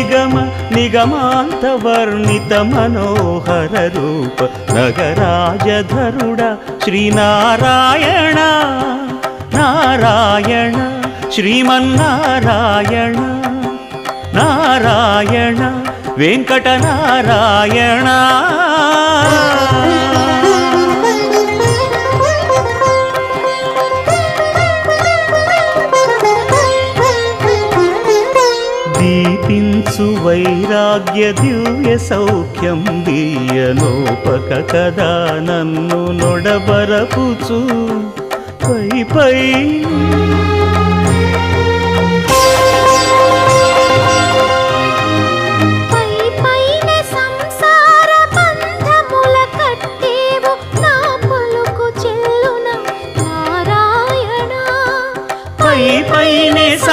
నిగమ నిగమాంత వర్ణిత మనోహర రూప నగరాజధరుడ శ్రీనారాయణ నారాయణ శ్రీమన్నారాయణ నారాయణ వెంకటనారాయణ. దీపించు వైరాగ్య దివ్య సౌఖ్యం దీయనోపక కదా నన్ను నొడబరపుచు పై పై